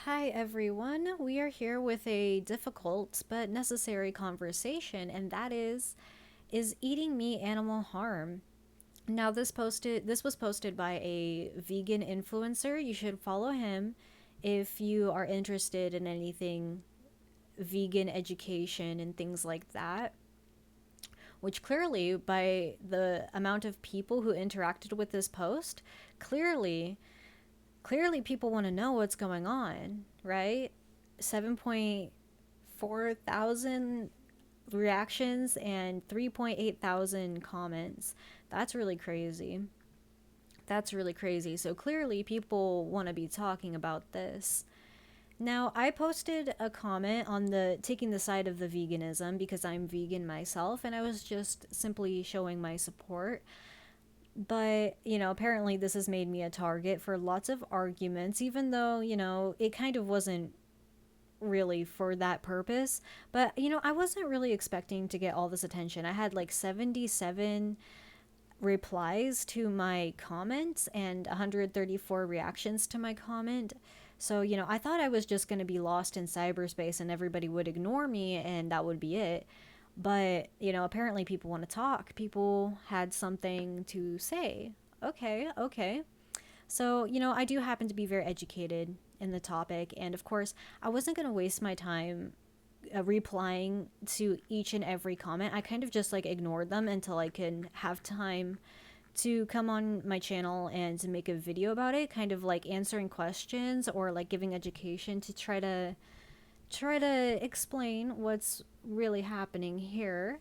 Hi everyone. We are here with a difficult but necessary conversation, and that is eating meat animal harm? Now this was posted by a vegan influencer. You should follow him if you are interested in anything vegan education and things like that. Which clearly, by the amount of people who interacted with this post, clearly people want to know what's going on, right? 7.4 thousand reactions and 3.8 thousand comments. That's really crazy. That's really crazy. So clearly people want to be talking about this. Now, I posted a comment on the taking the side of the veganism because I'm vegan myself, and I was just simply showing my support. But, apparently this has made me a target for lots of arguments, even though, it kind of wasn't really for that purpose. But, I wasn't really expecting to get all this attention. I had like 77 replies to my comments and 134 reactions to my comment. So, I thought I was just going to be lost in cyberspace and everybody would ignore me and that would be it. But, apparently people want to talk. People had something to say. Okay, okay. So, I do happen to be very educated in the topic. And of course, I wasn't going to waste my time replying to each and every comment. I kind of just like ignored them until I can have time to come on my channel and to make a video about it, kind of like answering questions or like giving education to try to explain what's really happening here.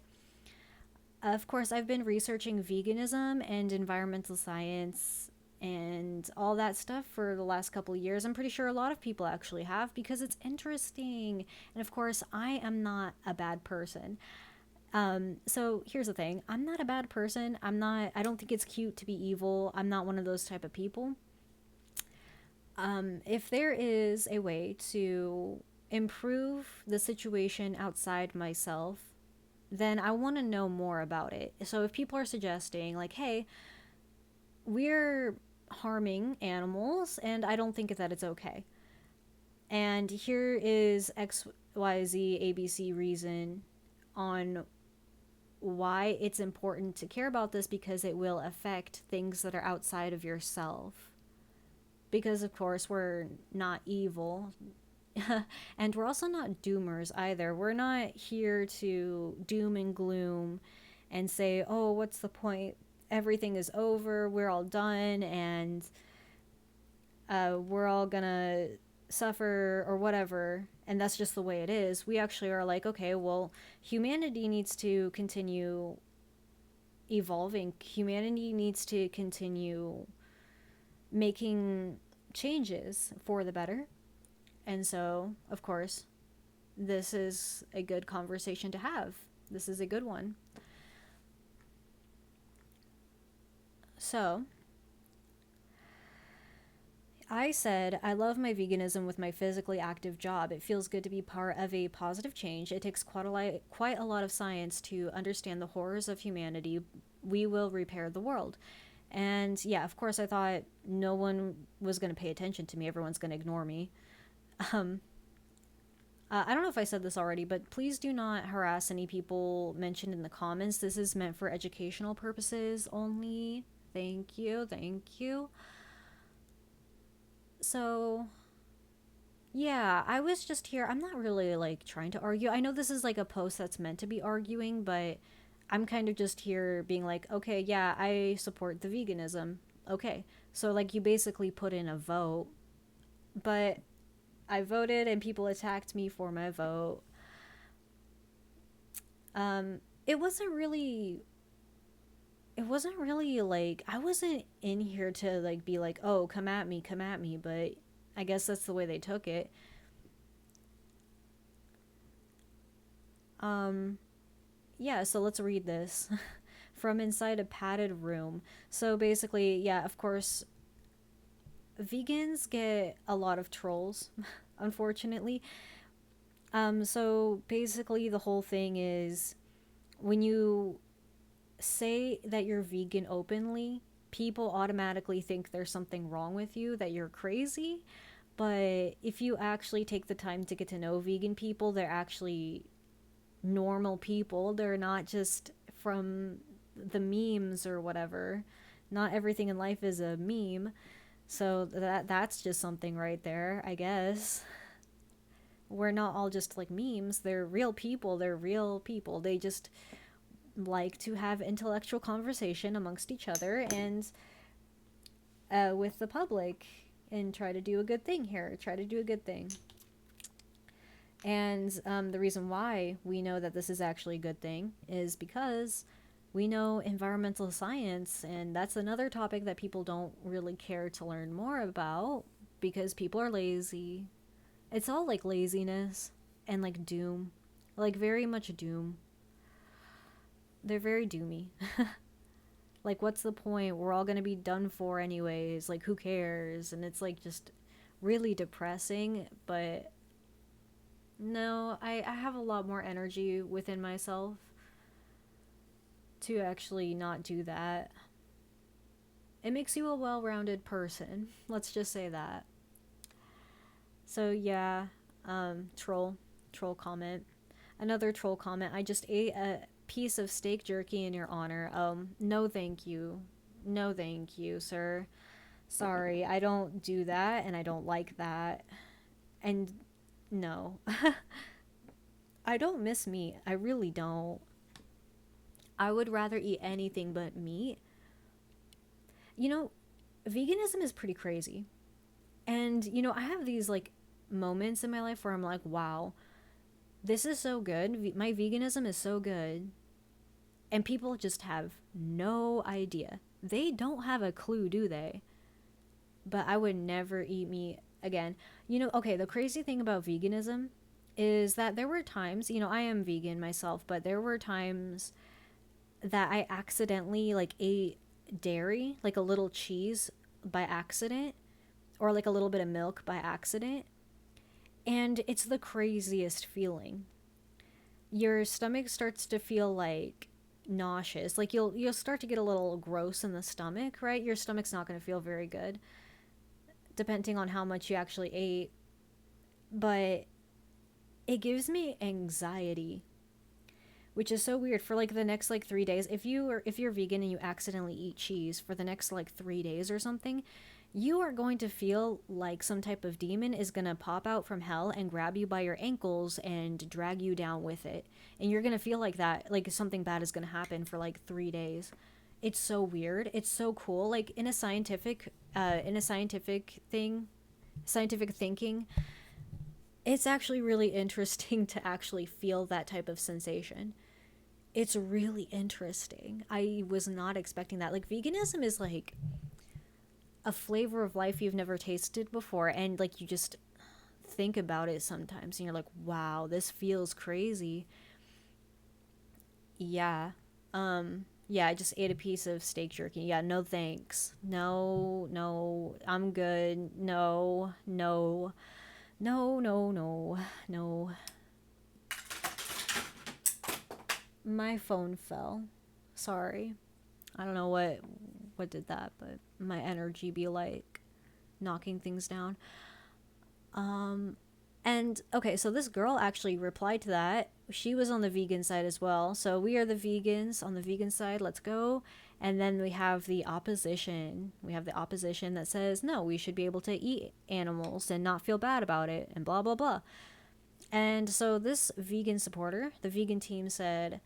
Of course, I've been researching veganism and environmental science and all that stuff for the last couple of years. I'm pretty sure a lot of people actually have because it's interesting. And of course, I am not a bad person. So here's the thing. I'm not a bad person. I don't think it's cute to be evil. I'm not one of those type of people. If there is a way to improve the situation outside myself, then I want to know more about it. So if people are suggesting, like, hey, we're harming animals and I don't think that it's okay. And here is XYZ ABC reason on why it's important to care about this because it will affect things that are outside of yourself. Because, of course, we're not evil. And we're also not doomers either. We're not here to doom and gloom and say, oh, what's the point? Everything is over. We're all done. And we're all gonna suffer or whatever, and that's just the way it is. We actually are like, okay, well, humanity needs to continue evolving. Humanity needs to continue making changes for the better. And so, of course, this is a good conversation to have. This is a good one. So, I said, I love my veganism with my physically active job. It feels good to be part of a positive change. It takes quite a lot of science to understand the horrors of humanity. We will repair the world. And yeah, of course, I thought no one was going to pay attention to me. Everyone's going to ignore me. Um, I don't know if I said this already, but please do not harass any people mentioned in the comments. This is meant for educational purposes only. Thank you. Thank you. So, yeah, I was just here. I'm not really like trying to argue. I know this is like a post that's meant to be arguing, but I'm kind of just here being like, okay, yeah, I support the veganism. Okay. So, like, you basically put in a vote, but I voted and people attacked me for my vote. It wasn't really. It wasn't really like I wasn't in here to like be like, "Oh, come at me," but I guess that's the way they took it. Um yeah, so let's read this from inside a padded room. So basically, yeah, of course, vegans get a lot of trolls, unfortunately. So basically, the whole thing is when you say that you're vegan openly, people automatically think there's something wrong with you, that you're crazy. But if you actually take the time to get to know vegan people, they're actually normal people. They're not just from the memes or whatever. Not everything in life is a meme. So that's just something right there, I guess. We're not all just like memes. They're real people. They're real people. They just like to have intellectual conversation amongst each other and with the public and try to do a good thing here. Try to do a good thing. And the reason why we know that this is actually a good thing is because we know environmental science, and that's another topic that people don't really care to learn more about because people are lazy. It's all like laziness and like doom, like very much doom. They're very doomy. Like, what's the point? We're all gonna be done for anyways. Like, who cares? And it's like just really depressing, but no, I have a lot more energy within myself to actually not do that. It makes you a well rounded person. Let's just say that. So, yeah, troll comment. Another troll comment. I just ate a piece of steak jerky in your honor. No, thank you. No, thank you, sir. Sorry, I don't do that and I don't like that. And no. I don't miss meat. I really don't. I would rather eat anything but meat. You know, veganism is pretty crazy. And, I have these like moments in my life where I'm like, wow, this is so good. My veganism is so good. And people just have no idea. They don't have a clue, do they? But I would never eat meat again. Okay, the crazy thing about veganism is that there were times, I am vegan myself, but there were times that I accidentally like ate dairy, like a little cheese by accident, or like a little bit of milk by accident. And it's the craziest feeling. Your stomach starts to feel like nauseous. Like you'll start to get a little gross in the stomach, right? Your stomach's not going to feel very good depending on how much you actually ate. But it gives me anxiety, which is so weird. For like the next like 3 days, if you're vegan and you accidentally eat cheese for the next like 3 days or something, you are going to feel like some type of demon is going to pop out from hell and grab you by your ankles and drag you down with it. And you're going to feel like that, like something bad is going to happen for like 3 days. It's so weird. It's so cool. Like in a scientific thinking, it's actually really interesting to actually feel that type of sensation. It's really interesting. I was not expecting that. Like veganism is like a flavor of life you've never tasted before, and like you just think about it sometimes and you're like, wow, this feels crazy. Yeah. Yeah, I just ate a piece of steak jerky. Yeah, no thanks. No, no, I'm good. No, no, no, no, no, no. My phone fell. Sorry. I don't know what did that, but my energy be like knocking things down. And okay, so this girl actually replied to that. She was on the vegan side as well. So we are the vegans on the vegan side. Let's go. And then we have the opposition. We have the opposition that says, no, we should be able to eat animals and not feel bad about it and blah, blah, blah. And so this vegan supporter, the vegan team said,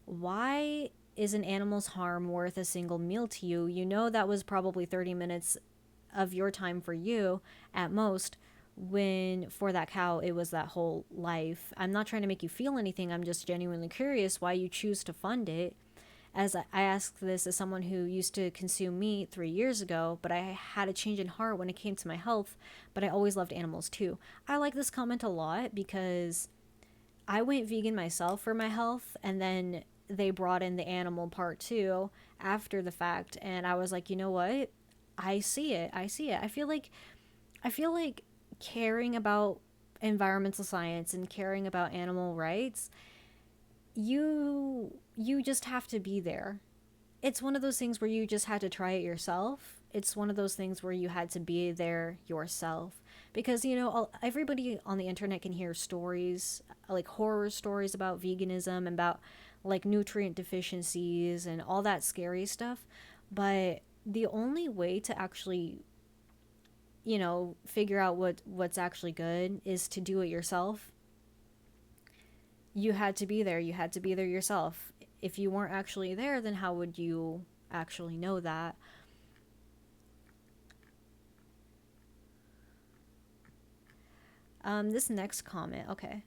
why is an animal's harm worth a single meal to you? You know that was probably 30 minutes of your time for you at most, when for that cow it was that whole life. I'm not trying to make you feel anything. I'm just genuinely curious why you choose to fund it. As I ask this as someone who used to consume meat 3 years ago, but I had a change in heart when it came to my health, but I always loved animals too. I like this comment a lot because I went vegan myself for my health, and then they brought in the animal part too after the fact, and I was like, you know what? I see it. I see it. I feel like caring about environmental science and caring about animal rights, you just have to be there. It's one of those things where you just had to try it yourself. It's one of those things where you had to be there yourself Because, everybody on the internet can hear stories, like horror stories about veganism and about like nutrient deficiencies and all that scary stuff. But the only way to actually, figure out what's actually good is to do it yourself. You had to be there. You had to be there yourself. If you weren't actually there, then how would you actually know that? This next comment, okay.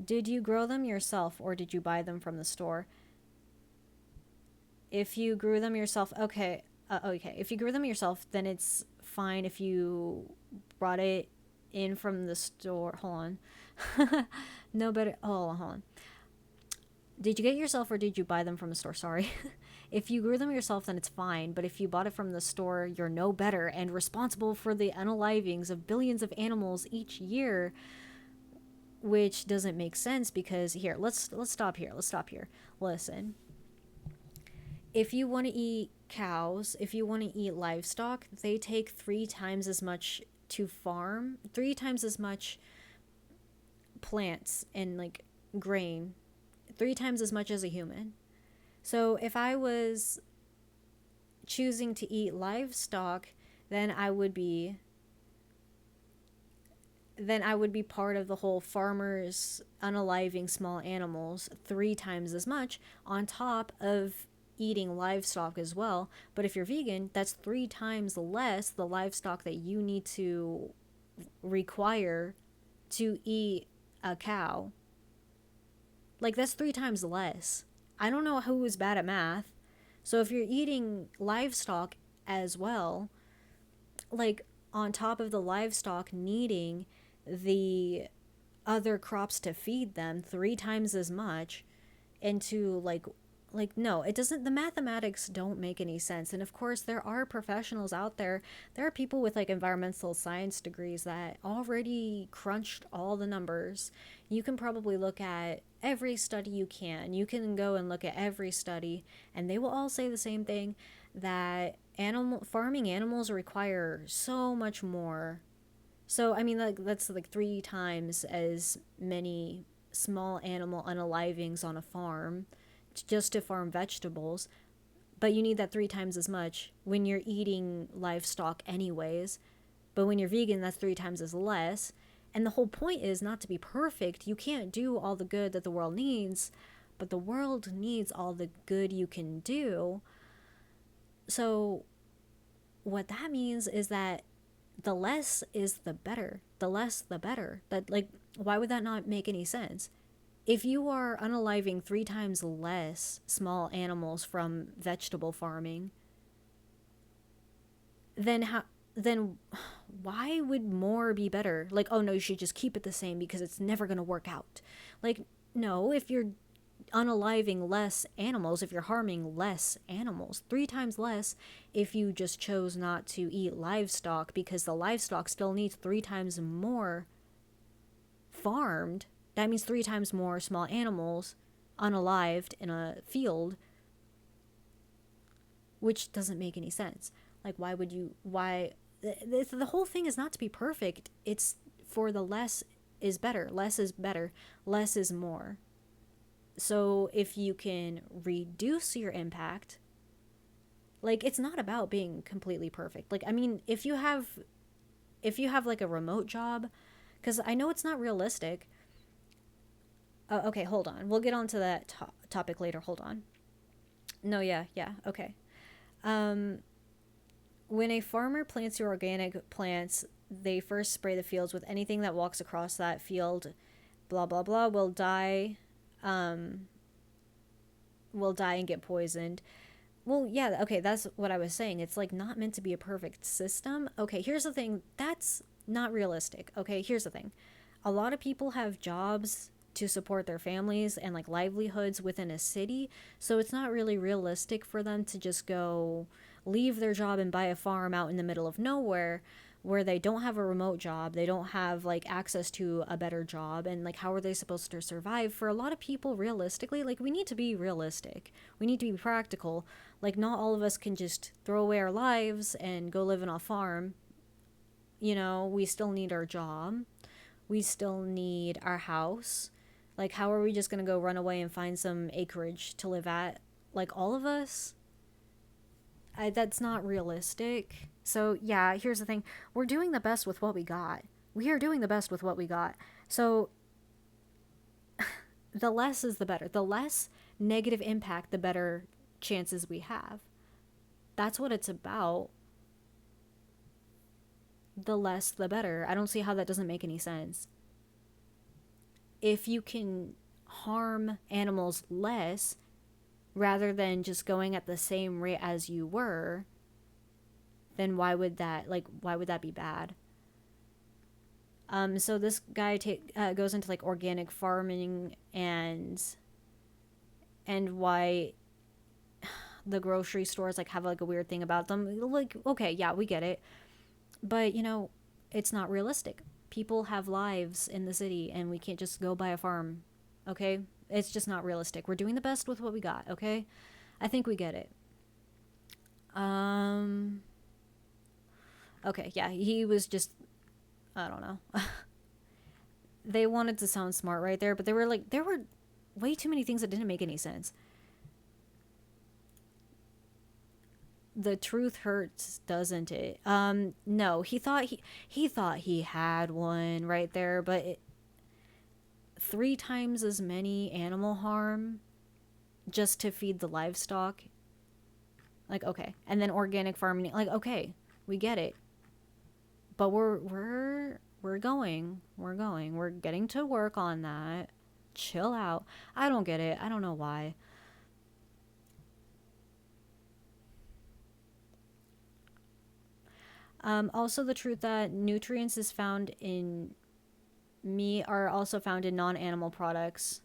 Did you grow them yourself or did you buy them from the store? If you grew them yourself, okay. Okay. If you grew them yourself, then it's fine if you brought it in from the store. Hold on. No better. Oh, hold on. Did you get it yourself or did you buy them from the store? Sorry. If you grew them yourself, then it's fine. But if you bought it from the store, you're no better and responsible for the unalivings of billions of animals each year, which doesn't make sense because here, let's stop here. Let's stop here. Listen. If you want to eat cows, if you want to eat livestock, they take 3 times as much to farm, 3 times as much plants and like grain, 3 times as much as a human. So if I was choosing to eat livestock, then I would be part of the whole farmers unaliving small animals 3 times as much on top of eating livestock as well. But if you're vegan, that's 3 times less the livestock that you need to require to eat a cow. Like, that's 3 times less. I don't know who is bad at math. So if you're eating livestock as well, like on top of the livestock needing the other crops to feed them 3 times as much, into no, it doesn't, the mathematics don't make any sense. And of course there are professionals out there, there are people with like environmental science degrees that already crunched all the numbers. You can probably look at every study you can go and look at every study and they will all say the same thing, that farming animals require so much more. So I mean, like, that's like 3 times as many small animal unalivings on a farm just to farm vegetables, but you need that 3 times as much when you're eating livestock anyways. But when you're vegan, that's 3 times as less. And the whole point is not to be perfect. You can't do all the good that the world needs, but the world needs all the good you can do. So what that means is that the less is the better. The less the better. That, like, why would that not make any sense? If you are unaliving 3 times less small animals from vegetable farming, then why would more be better? Like, oh no, you should just keep it the same because it's never going to work out. Like, no, if you're unaliving less animals, if you're harming less animals, 3 times less if you just chose not to eat livestock because the livestock still needs 3 times more farmed. That means 3 times more small animals unalived in a field, which doesn't make any sense. Like, the whole thing is not to be perfect. It's for the less is better. Less is better. Less is more. So if you can reduce your impact, like, it's not about being completely perfect. Like, I mean, if you have like a remote job, because I know it's not realistic. Okay, hold on. We'll get on to that topic later. Hold on. No, yeah, okay. When a farmer plants your organic plants, they first spray the fields with anything that walks across that field, blah, blah, blah, will die and get poisoned. Well, yeah, okay, that's what I was saying. It's like not meant to be a perfect system. Okay, here's the thing. That's not realistic. Okay, here's the thing. A lot of people have jobs to support their families and like livelihoods within a city, so it's not really realistic for them to just go leave their job and buy a farm out in the middle of nowhere where they don't have a remote job, they don't have like access to a better job, and like how are they supposed to survive? For a lot of people, realistically, like, we need to be realistic, we need to be practical. Like, not all of us can just throw away our lives and go live on a farm You know, we still need our job. We still need our house. Like, how are we just going to go run away and find some acreage to live at? Like, all of us? That's not realistic. So, yeah, here's the thing. We're doing the best with what we got. We are doing the best with what we got. So, the less is the better. The less negative impact, the better chances we have. That's what it's about. The less, the better. I don't see how that doesn't make any sense. If you can harm animals less rather than just going at the same rate as you were, then why would that be bad? So this guy goes into like organic farming and why the grocery stores like have like a weird thing about them. Like, okay, yeah, we get it, but you know, it's not realistic. People have lives in the city, and we can't just go buy a farm. Okay, it's just not realistic. We're doing the best with what we got. Okay, I think we get it. Um. Okay, yeah, he was just, I don't know. They wanted to sound smart right there, but there were way too many things that didn't make any sense. The truth hurts, doesn't it? No, he thought he had one right there, but 3 times as many animal harm just to feed the livestock. Like, okay. And then organic farming, like, okay, we get it. But we're getting to work on that. Chill out. I don't get it. I don't know why. Also, the truth that nutrients is found in meat are also found in non-animal products.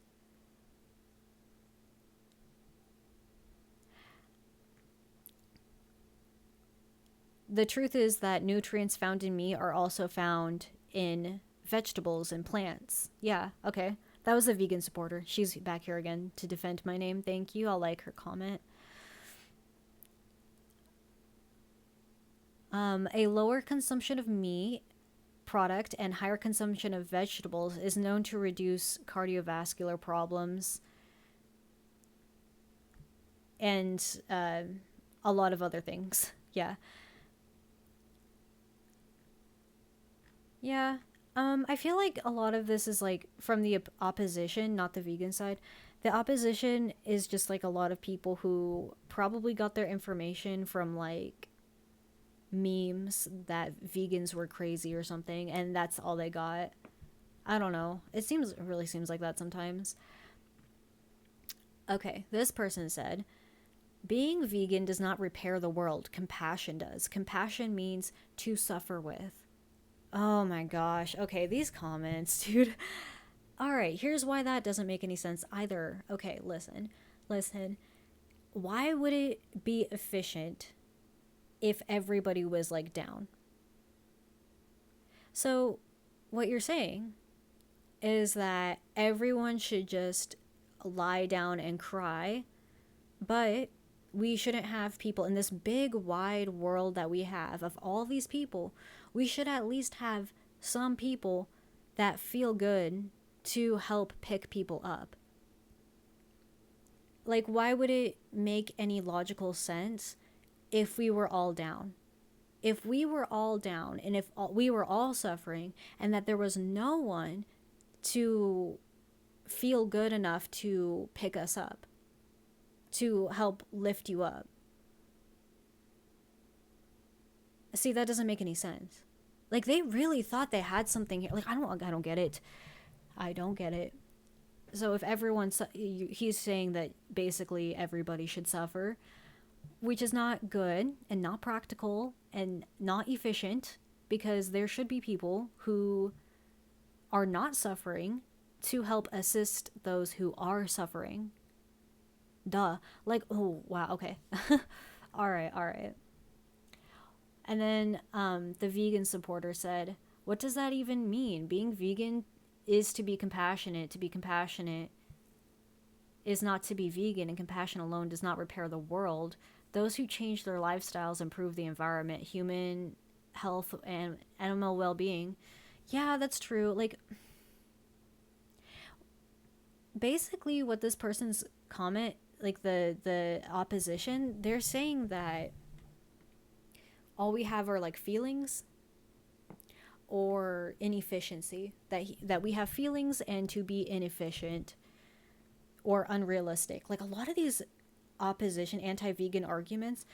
The truth is that nutrients found in meat are also found in vegetables and plants. Yeah, okay. That was a vegan supporter. She's back here again to defend my name. Thank you. I'll like her comment. A lower consumption of meat product and higher consumption of vegetables is known to reduce cardiovascular problems and a lot of other things. Yeah. Yeah. I feel like a lot of this is like from the opposition, not the vegan side. The opposition is just like a lot of people who probably got their information from like memes that vegans were crazy or something, and that's all they got. I don't know. It really seems like that sometimes. Okay, this person said, being vegan does not repair the world. Compassion does. Compassion means to suffer with. Oh my gosh. Okay, these comments, dude. All right, here's why that doesn't make any sense either. Okay, listen. Listen. Why would it be efficient if everybody was like down? So, what you're saying is that everyone should just lie down and cry, but we shouldn't have people in this big wide world that we have of all these people. We should at least have some people that feel good to help pick people up. Like, why would it make any logical sense if we were all down? If we were all down and if we were all suffering and that there was no one to feel good enough to pick us up, to help lift you up. See, that doesn't make any sense. Like, they really thought they had something here. Like, I don't get it. I don't get it. So if he's saying that basically everybody should suffer, which is not good and not practical and not efficient, because there should be people who are not suffering to help assist those who are suffering. Duh. Like, oh, wow, okay. All right, all right. And then the vegan supporter said, what does that even mean? Being vegan is to be compassionate. To be compassionate is not to be vegan, and compassion alone does not repair the world. Those who change their lifestyles improve the environment. Human health and animal well-being. Yeah, that's true. Like, basically what this person's comment, like the opposition, they're saying that all we have are like feelings or inefficiency, that we have feelings and to be inefficient or unrealistic. Like a lot of these opposition anti-vegan arguments,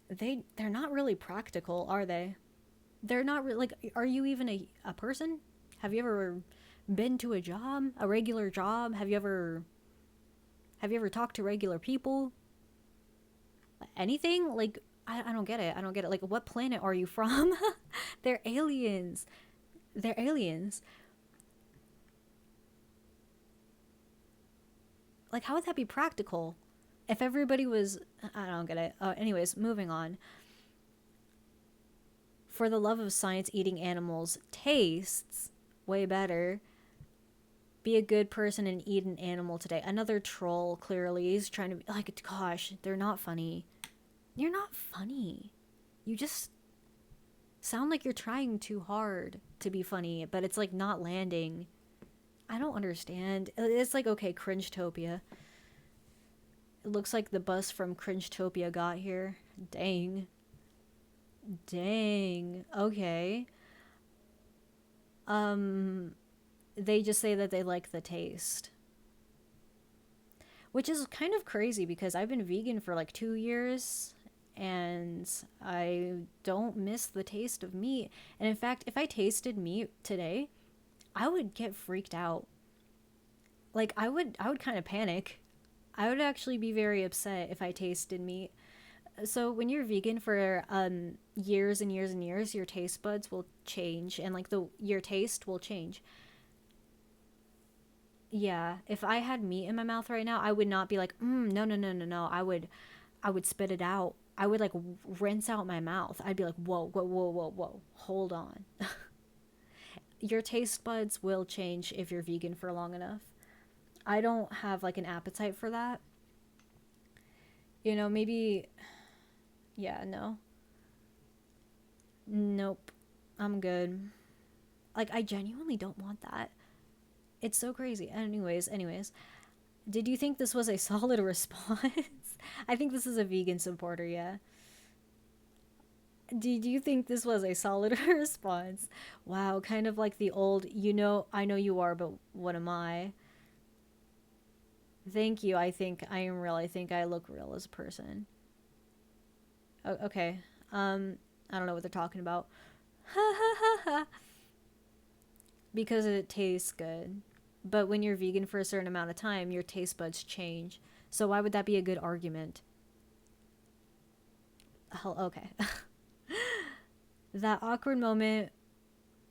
they're not really practical, are they? They're not really, like, are you even a person? Have you ever been to a job, a regular job? Have you ever talked to regular people? Anything? Like, I don't get it. I don't get it. Like, what planet are you from? They're aliens. They're aliens. Like, how would that be practical? If everybody was. I don't get it. Anyways, moving on. For the love of science, eating animals tastes way better. Be a good person and eat an animal today. Another troll, clearly. He's trying to be like, gosh, they're not funny. You're not funny. You just sound like you're trying too hard to be funny, but it's like not landing. I don't understand. It's like, okay, Cringetopia. It looks like the bus from Cringetopia got here. Dang. Dang. Okay. They just say that they like the taste. Which is kind of crazy because I've been vegan for like 2 years and I don't miss the taste of meat. And in fact, if I tasted meat today, I would get freaked out. Like I would kind of panic. I would actually be very upset if I tasted meat. So when you're vegan for years and years and years, your taste buds will change and like the your taste will change. Yeah, if I had meat in my mouth right now, I would not be like, no, no, no, no, no. I would spit it out. I would like rinse out my mouth. I'd be like, whoa, whoa, whoa, whoa, whoa, hold on. Your taste buds will change if you're vegan for long enough. I don't have like an appetite for that. Maybe, yeah, no. Nope. I'm good. Like, I genuinely don't want that. It's so crazy. Anyways, did you think this was a solid response? I think this is a vegan supporter, yeah. Did you think this was a solid response? Wow, kind of like the old, I know you are, but what am I? Thank you. I think I am real. I think I look real as a person. Okay. I don't know what they're talking about. Because it tastes good. But when you're vegan for a certain amount of time, your taste buds change. So why would that be a good argument? Hell, okay. That awkward moment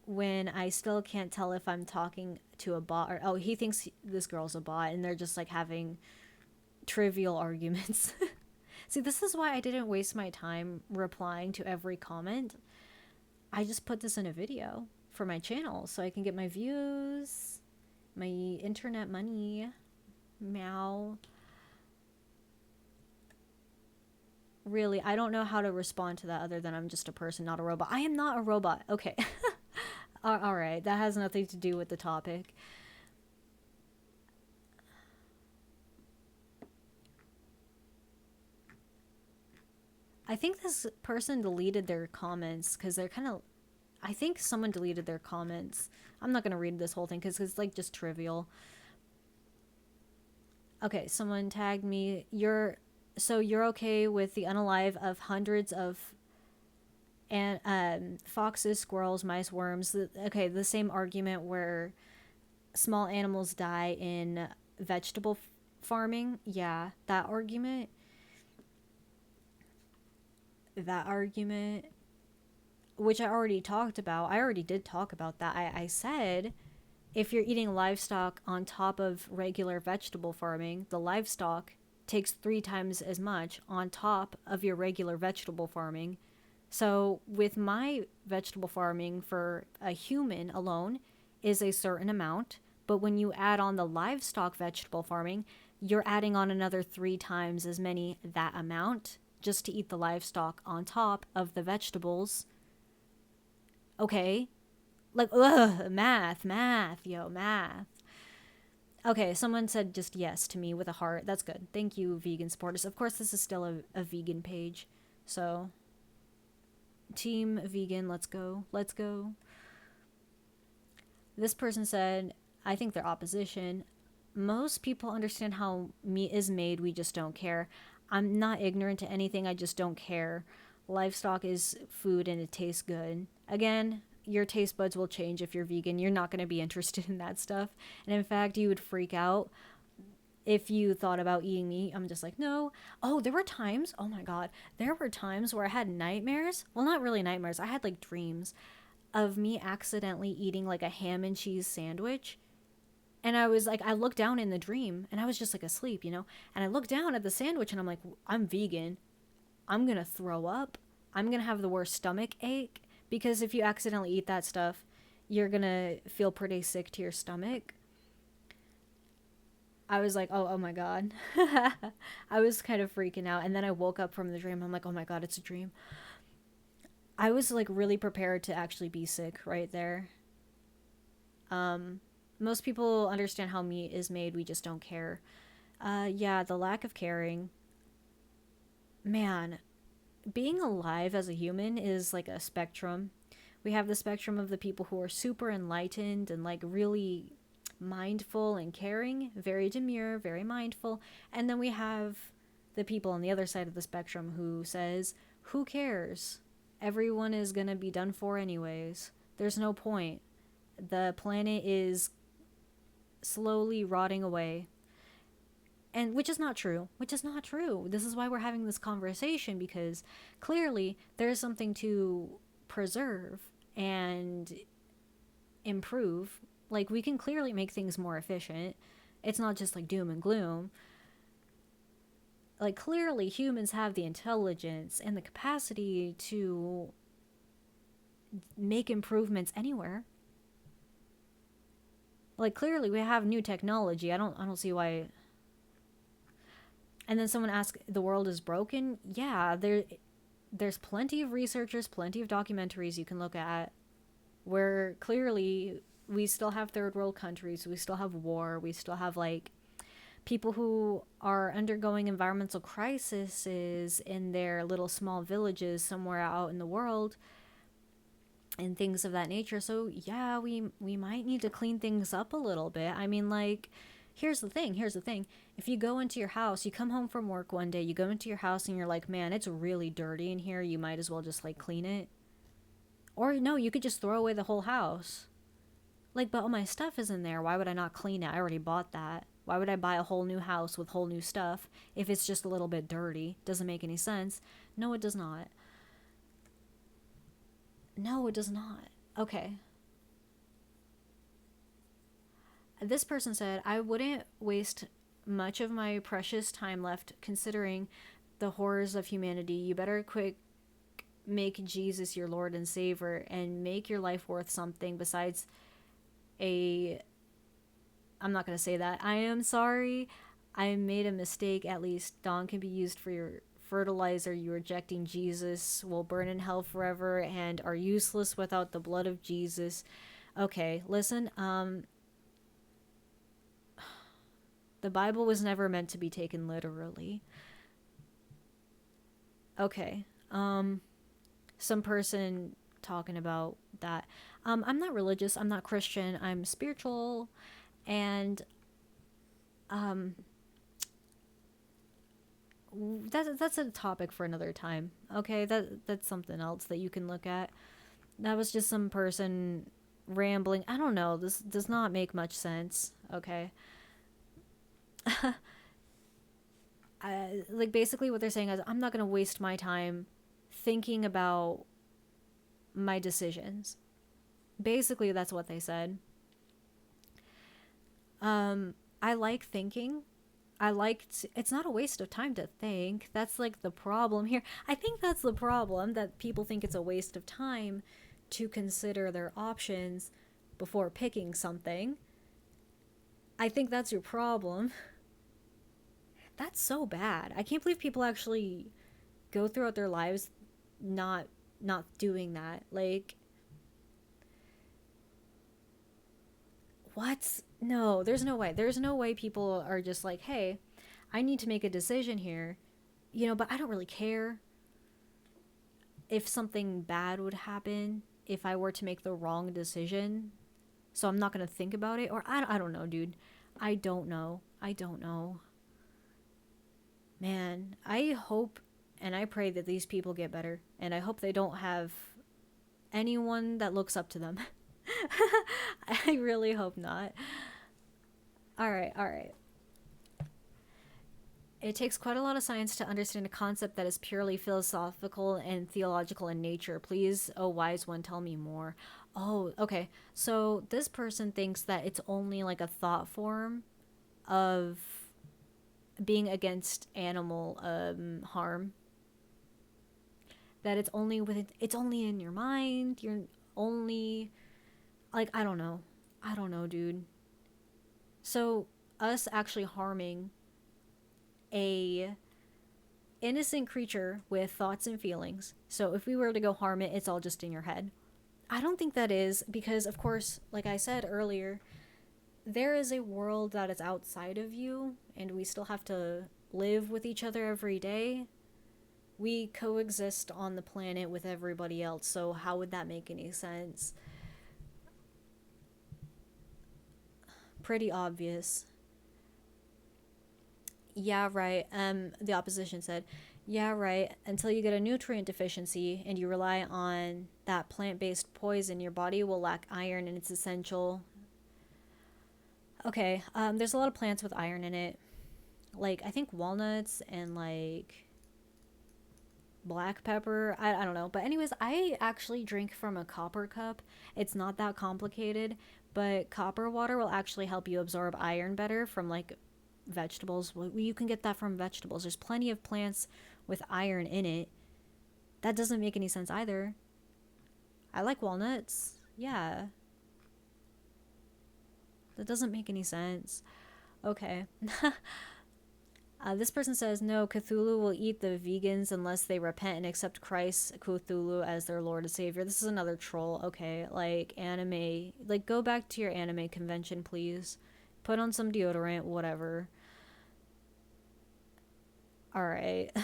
when I still can't tell if I'm talking to a bot or he thinks this girl's a bot and they're just like having trivial arguments. See, this is why I didn't waste my time replying to every comment. I just put this in a video for my channel so I can get my views, my internet money. Meow. Really, I don't know how to respond to that other than I'm just a person, not a robot. I am not a robot. Okay. All right. That has nothing to do with the topic. I think this person deleted their comments because they're kind of. I think someone deleted their comments. I'm not going to read this whole thing because it's like just trivial. Okay, someone tagged me. You're okay with the unalive of hundreds of and foxes, squirrels, mice, worms. Okay, the same argument where small animals die in vegetable farming. Yeah, that argument. That argument, which I already talked about. I already did talk about that. I said if you're eating livestock on top of regular vegetable farming, the livestock takes 3 times as much on top of your regular vegetable farming. So with my vegetable farming for a human alone is a certain amount, but when you add on the livestock vegetable farming, you're adding on another 3 times as many that amount just to eat the livestock on top of the vegetables. Okay? Like, ugh, math. Okay, someone said just yes to me with a heart. That's good. Thank you, vegan supporters. Of course, this is still a vegan page. So, team vegan, let's go. Let's go. This person said, I think they're opposition. Most people understand how meat is made, we just don't care. I'm not ignorant to anything, I just don't care. Livestock is food and it tastes good. Again, your taste buds will change if you're vegan. You're not going to be interested in that stuff. And in fact, you would freak out if you thought about eating meat. I'm just like, no. Oh, there were times, oh my God, there were times where I had nightmares. Well, not really nightmares. I had like dreams of me accidentally eating like a ham and cheese sandwich. And I was like, I looked down in the dream and I was just like asleep, you know? And I looked down at the sandwich and I'm like, I'm vegan. I'm going to throw up. I'm going to have the worst stomach ache because if you accidentally eat that stuff, you're going to feel pretty sick to your stomach. I was like, oh my God. I was kind of freaking out. And then I woke up from the dream. I'm like, oh my God, it's a dream. I was like really prepared to actually be sick right there. Most people understand how meat is made, we just don't care. Yeah, the lack of caring. Man, being alive as a human is like a spectrum. We have the spectrum of the people who are super enlightened and like really mindful and caring, very demure, very mindful. And then we have the people on the other side of the spectrum who says, who cares? Everyone is going to be done for anyways. There's no point. The planet is slowly rotting away. And which is not true. This is why we're having this conversation, because clearly there's something to preserve and improve. Like, we can clearly make things more efficient. It's not just like doom and gloom. Like, clearly humans have the intelligence and the capacity to make improvements anywhere. Like, clearly we have new technology. I don't see why. And then someone asked, the world is broken? Yeah, there's plenty of researchers, plenty of documentaries you can look at where clearly we still have third world countries, we still have war, we still have like people who are undergoing environmental crises in their little small villages somewhere out in the world and things of that nature. So yeah, we might need to clean things up a little bit. I mean, like, here's the thing. If you go into your house, you come home from work one day, you go into your house and you're like, man, it's really dirty in here, you might as well just like clean it. Or no, you could just throw away the whole house. Like, but all my stuff is in there, why would I not clean it? I already bought that. Why would I buy a whole new house with whole new stuff if it's just a little bit dirty? Doesn't make any sense. No, it does not. No, it does not. Okay. This person said, I wouldn't waste much of my precious time left considering the horrors of humanity. You better quick make Jesus your Lord and Savior and make your life worth something besides a. I'm not going to say that. I am sorry. I made a mistake. At least Dawn can be used for your fertilizer. You rejecting Jesus will burn in hell forever and are useless without the blood of Jesus. Okay, listen. The Bible was never meant to be taken literally. Okay. Some person talking about that. I'm not religious. I'm not Christian. I'm spiritual, and um, that's a topic for another time. Okay, that's something else that you can look at. That was just some person rambling. I don't know. This does not make much sense. Okay. Like basically what they're saying is I'm not going to waste my time thinking about my decisions. Basically that's what they said. I like thinking. It's not a waste of time to think. That's like the problem here. I think that's the problem, that people think it's a waste of time to consider their options before picking something. I think that's your problem. That's so bad. I can't believe people actually go throughout their lives not doing that. Like, What? No, there's no way. There's no way people are just like, hey, I need to make a decision here, but I don't really care if something bad would happen if I were to make the wrong decision. So I'm not going to think about it. Or I don't know, dude. I don't know. I don't know. Man, I hope and I pray that these people get better. And I hope they don't have anyone that looks up to them. I really hope not. All right, all right. It takes quite a lot of science to understand a concept that is purely philosophical and theological in nature. Please, oh wise one, tell me more. Oh, okay. So this person thinks that it's only like a thought form of being against animal harm. That it's only in your mind. You're only like I don't know. I don't know, dude. So us actually harming a innocent creature with thoughts and feelings. So if we were to go harm it, it's all just in your head. I don't think that is because of course, like I said earlier, there is a world that is outside of you and we still have to live with each other every day. We coexist on the planet with everybody else, so how would that make any sense? Pretty obvious. Yeah, right. The opposition said, yeah, right. Until you get a nutrient deficiency and you rely on that plant based poison, your body will lack iron and it's essential. Okay, there's a lot of plants with iron in it. Like, I think walnuts and like black pepper. I don't know. But, anyways, I actually drink from a copper cup. It's not that complicated, but copper water will actually help you absorb iron better from like vegetables. Well, you can get that from vegetables. There's plenty of plants with iron in it. That doesn't make any sense either. I like walnuts. Yeah. That doesn't make any sense. Okay. This person says, no, Cthulhu will eat the vegans unless they repent and accept Christ, Cthulhu, as their Lord and Savior. This is another troll. Okay, like anime. Like, go back to your anime convention, please. Put on some deodorant, whatever. Alright.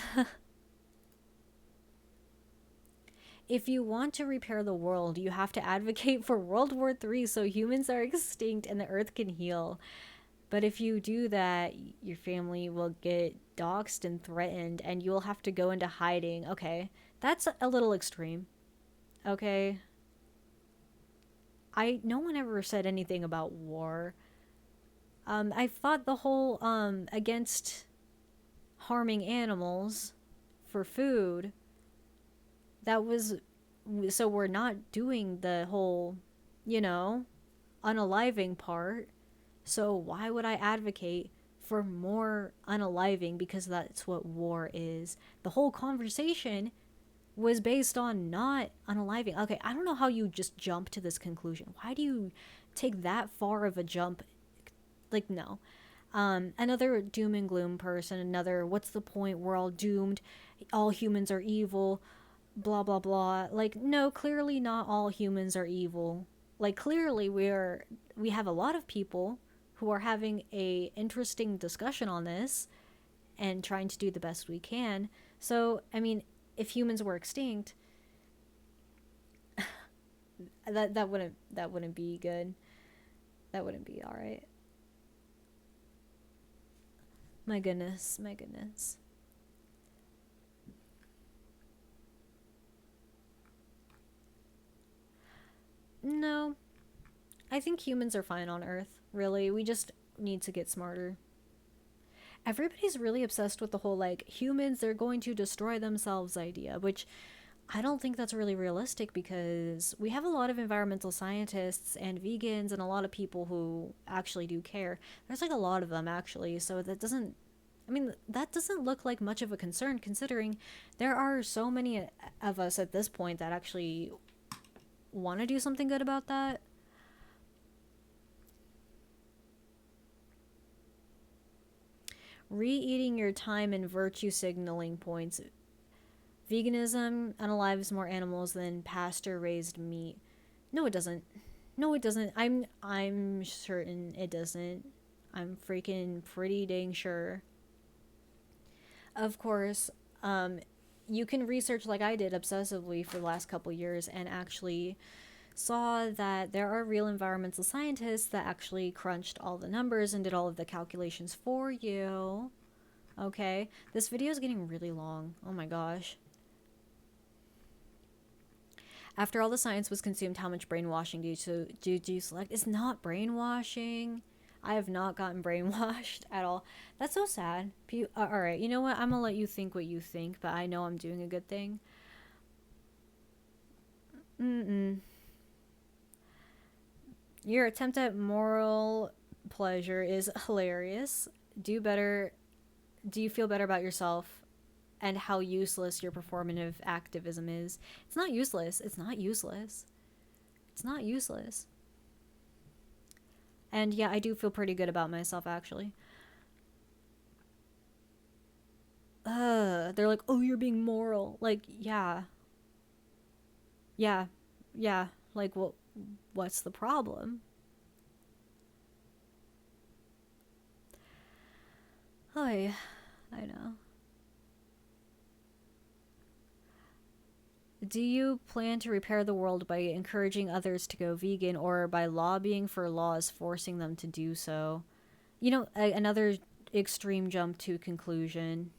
If you want to repair the world, you have to advocate for World War III so humans are extinct and the earth can heal. But if you do that, your family will get doxxed and threatened, and you'll have to go into hiding. Okay, that's a little extreme. Okay, no one ever said anything about war. I thought the whole against harming animals for food. That was so we're not doing the whole, you know, unaliving part. So why would I advocate for more unaliving because that's what war is? The whole conversation was based on not unaliving. Okay, I don't know how you just jump to this conclusion. Why do you take that far of a jump? Like, no. Another doom and gloom person, another, what's the point? We're all doomed. All humans are evil. Blah, blah, blah. Like, no, clearly not all humans are evil. Like, clearly we have a lot of people who are having a interesting discussion on this and trying to do the best we can. So, I mean, if humans were extinct, that wouldn't be good. That wouldn't be all right. My goodness, my goodness. No, I think humans are fine on Earth. Really, we just need to get smarter. Everybody's really obsessed with the whole like humans they're going to destroy themselves idea, which I don't think that's really realistic because we have a lot of environmental scientists and vegans and a lot of people who actually do care. There's like a lot of them actually, so that doesn't look like much of a concern considering there are so many of us at this point that actually want to do something good about that. Re-eating your time and virtue signaling points. Veganism unalives more animals than pasture raised meat. No, it doesn't. No, it doesn't. I'm certain it doesn't. I'm freaking pretty dang sure. Of course, um, you can research like I did obsessively for the last couple years and actually saw that there are real environmental scientists that actually crunched all the numbers and did all of the calculations for you. Okay, this video is getting really long. Oh my gosh. After all the science was consumed, how much brainwashing do you select? It's not brainwashing. I have not gotten brainwashed at all. That's so sad. All right, you know what? I'm gonna let you think what you think, but I know I'm doing a good thing. Mm-mm. Your attempt at moral pleasure is hilarious. Do better. Do you feel better about yourself and how useless your performative activism is? It's not useless. It's not useless. It's not useless. And yeah, I do feel pretty good about myself actually. They're like, "Oh, you're being moral." Like, yeah. Yeah. Yeah. Like, well, what's the problem? Oh, yeah, I know. Do you plan to repair the world by encouraging others to go vegan or by lobbying for laws forcing them to do so? You know, another extreme jump to conclusion.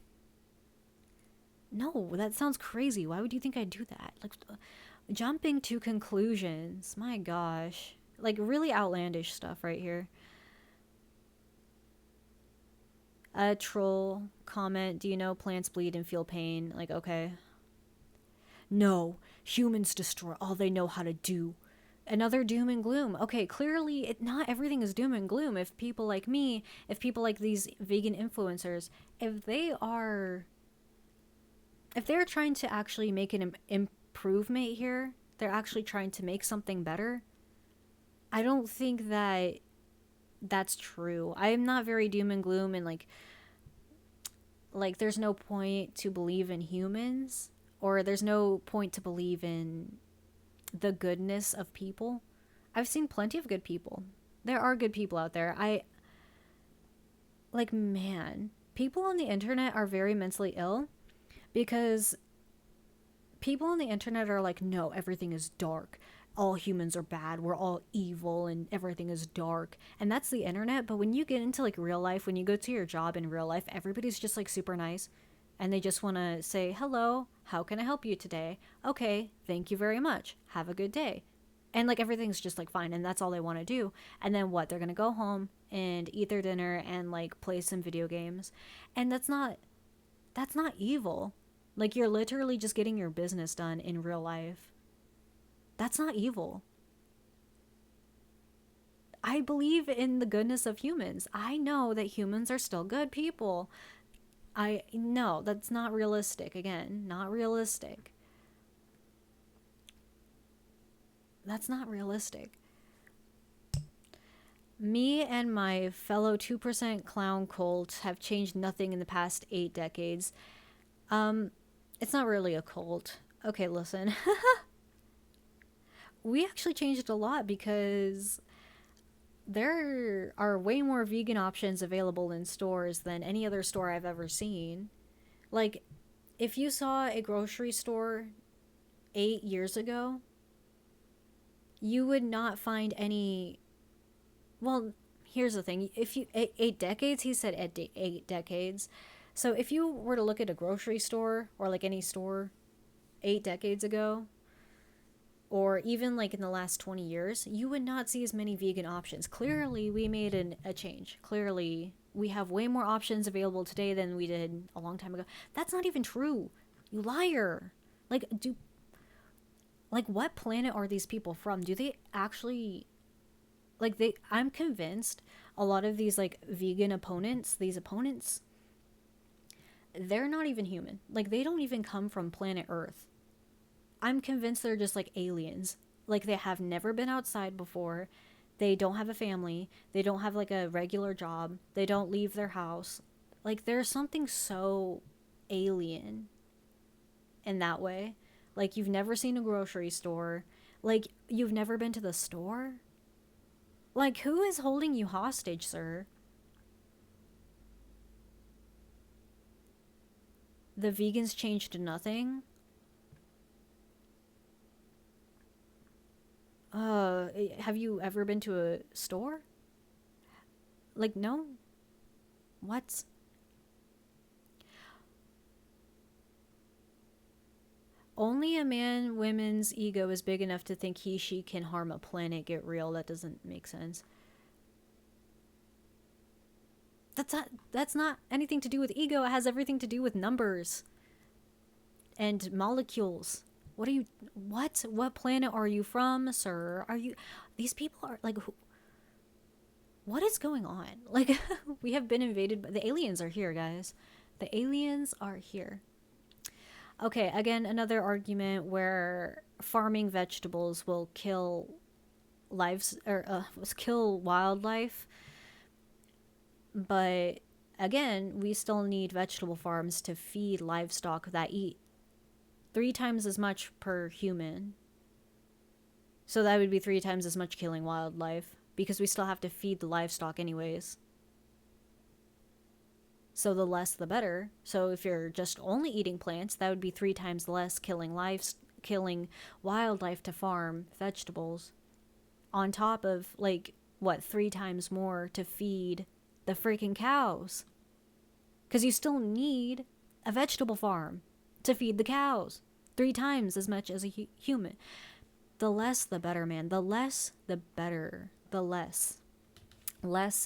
No, that sounds crazy. Why would you think I'd do that? Like, jumping to conclusions. My gosh. Like, really outlandish stuff right here. A troll comment. Do you know plants bleed and feel pain? Like, okay. No, humans destroy all they know how to do. Another doom and gloom. Okay, clearly, not everything is doom and gloom. If people like me, if people like these vegan influencers, if they are, if they're trying to actually make an improvement here, they're actually trying to make something better. I don't think that that's true. I am not very doom and gloom, and like there's no point to believe in humans, or there's no point to believe in the goodness of people. I've seen plenty of good people. There are good people out there. I like, man, people on the internet are very mentally ill because people on the internet are like, no, everything is dark. All humans are bad. We're all evil and everything is dark. And that's the internet. But when you get into like real life, when you go to your job in real life, everybody's just like super nice and they just want to say, hello, how can I help you today? Okay, thank you very much. Have a good day. And like everything's just like fine and that's all they want to do. And then what? They're going to go home and eat their dinner and like play some video games. And that's not evil. Like you're literally just getting your business done in real life. That's not evil. I believe in the goodness of humans. I know that humans are still good people. I no, that's not realistic. Again, not realistic. That's not realistic. Me and my fellow 2% clown cult have changed nothing in the past 8 decades. Um, it's not really a cult. Okay, listen. We actually changed a lot because there are way more vegan options available in stores than any other store I've ever seen. Like, if you saw a grocery store 8 years ago, you would not find any. Well, here's the thing: if you 8 decades, he said 8 decades. So if you were to look at a grocery store or like any store 8 decades ago, or even like in the last 20 years, you would not see as many vegan options. Clearly, we made a change. Clearly, we have way more options available today than we did a long time ago. That's not even true. You liar. Like, what planet are these people from? Do they actually I'm convinced a lot of these like vegan opponents, these opponents, they're not even human. Like they don't even come from planet Earth. I'm convinced they're just like aliens. Like they have never been outside before. They don't have a family. They don't have like a regular job. They don't leave their house. Like there's something so alien in that way. Like you've never seen a grocery store. Like you've never been to the store. Like, who is holding you hostage, sir? The vegans changed to nothing? Have you ever been to a store? Like, no? What? Only a man woman's ego is big enough to think he she can harm a planet. Get real. That doesn't make sense. That's not anything to do with ego. It has everything to do with numbers and molecules. What planet are you from, sir? Are you These people are like what is going on? Like we have been invaded by the aliens are here, guys. The aliens are here. Okay, again, another argument where farming vegetables will kill lives or kill wildlife, but again, we still need vegetable farms to feed livestock that eat 3 times as much per human. So that would be 3 times as much killing wildlife because we still have to feed the livestock anyways. So the less the better. So if you're just only eating plants, that would be 3 times less killing wildlife to farm vegetables. On top of like what 3 times more to feed the freaking cows. Because you still need a vegetable farm to feed the cows 3 times as much as a human. The less the better, man. The less the better. The less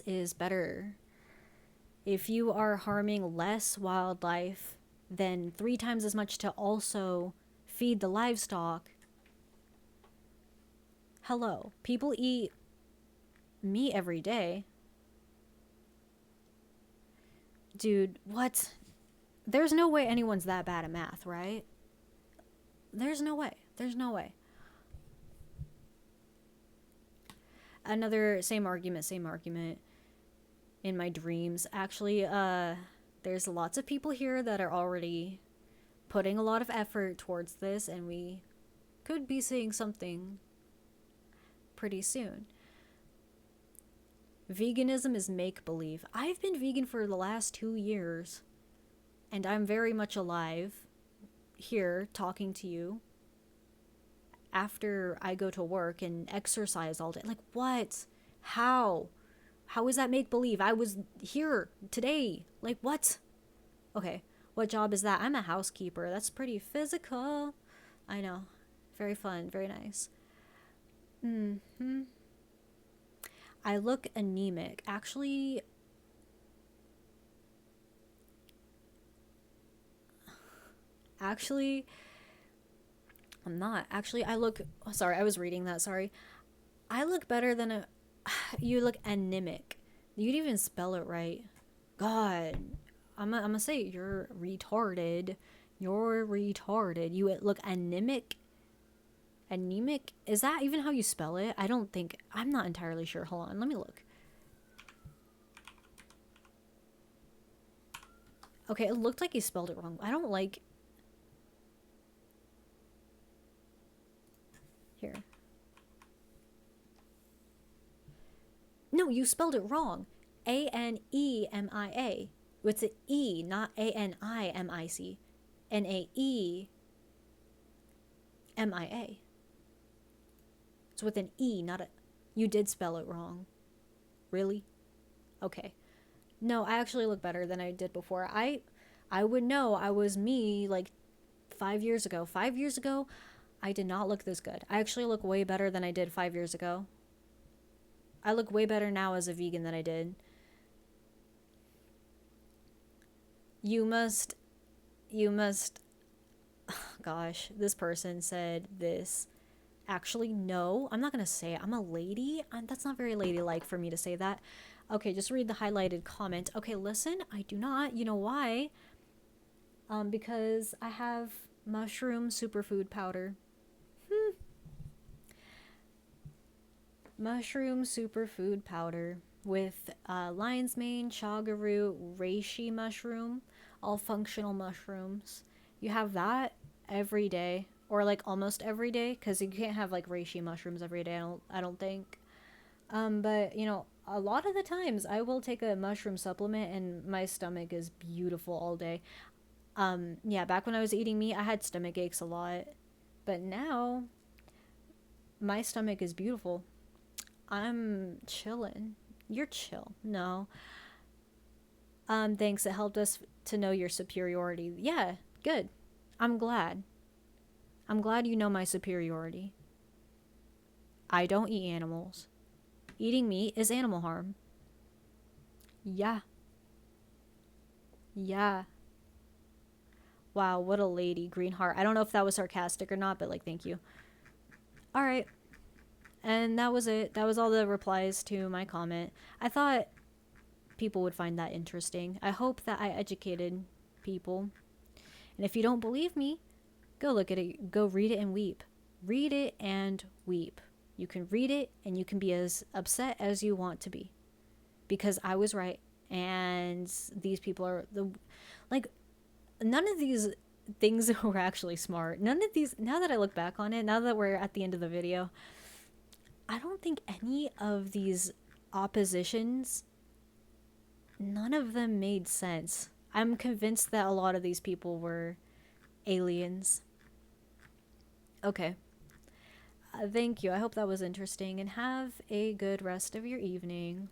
is better. If you are harming less wildlife, then 3 times as much to also feed the livestock. Hello, people eat meat every day. Dude, what? There's no way anyone's that bad at math, right? There's no way. There's no way. Another same argument in my dreams. Actually, there's lots of people here that are already putting a lot of effort towards this, and we could be seeing something pretty soon. Veganism is make-believe. I've been vegan for the last 2 years, and I'm very much alive here talking to you after I go to work and exercise all day. Like, what? How? How is that make-believe? I was here today. Like, what? Okay, what job is that? I'm a housekeeper. That's pretty physical. I know. Very fun. Very nice. I look anemic. Actually, I'm not. Actually, I look. Sorry, I was reading that. Sorry. I look better than a. You look anemic. You didn't even spell it right. God. I'm gonna say you're retarded. You're retarded. You look anemic. Anemic? Is that even how you spell it? I don't think. I'm not entirely sure. Hold on. Let me look. Okay, it looked like he spelled it wrong. I don't like. Here. No, you spelled it wrong. Anemia. It's an E, not Animic. Naemia. It's with an E, not a. You did spell it wrong. Really? Okay. No, I actually look better than I did before. I would know I was me like 5 years ago. 5 years ago, I did not look this good. I actually look way better than I did 5 years ago. I look way better now as a vegan than I did. You must, gosh, this person said this. Actually, no, I'm not gonna say it. I'm a lady. That's not very ladylike for me to say that. Okay, just read the highlighted comment. Okay, listen, I do not. You know why? Because I have mushroom superfood powder. Mushroom superfood powder with lion's mane, chaga root, reishi mushroom, all functional mushrooms. You have that every day, or like almost every day, because you can't have like reishi mushrooms every day. I don't think. But you know, a lot of the times I will take a mushroom supplement and my stomach is beautiful all day. Yeah, back when I was eating meat, I had stomach aches a lot. But now my stomach is beautiful. I'm chilling. You're chill. No. Thanks. It helped us to know your superiority. Yeah, good. I'm glad. I'm glad you know my superiority. I don't eat animals. Eating meat is animal harm. Yeah. Yeah. Wow, what a lady. Green heart. I don't know if that was sarcastic or not, but like, thank you. All right. And that was it. That was all the replies to my comment. I thought people would find that interesting. I hope that I educated people. And if you don't believe me, go look at it. Go read it and weep. Read it and weep. You can read it and you can be as upset as you want to be. Because I was right. And these people are the. Like, none of these things were actually smart. None of these. Now that I look back on it, now that we're at the end of the video, I don't think any of these oppositions, none of them made sense. I'm convinced that a lot of these people were aliens. Okay. Thank you. I hope that was interesting and have a good rest of your evening.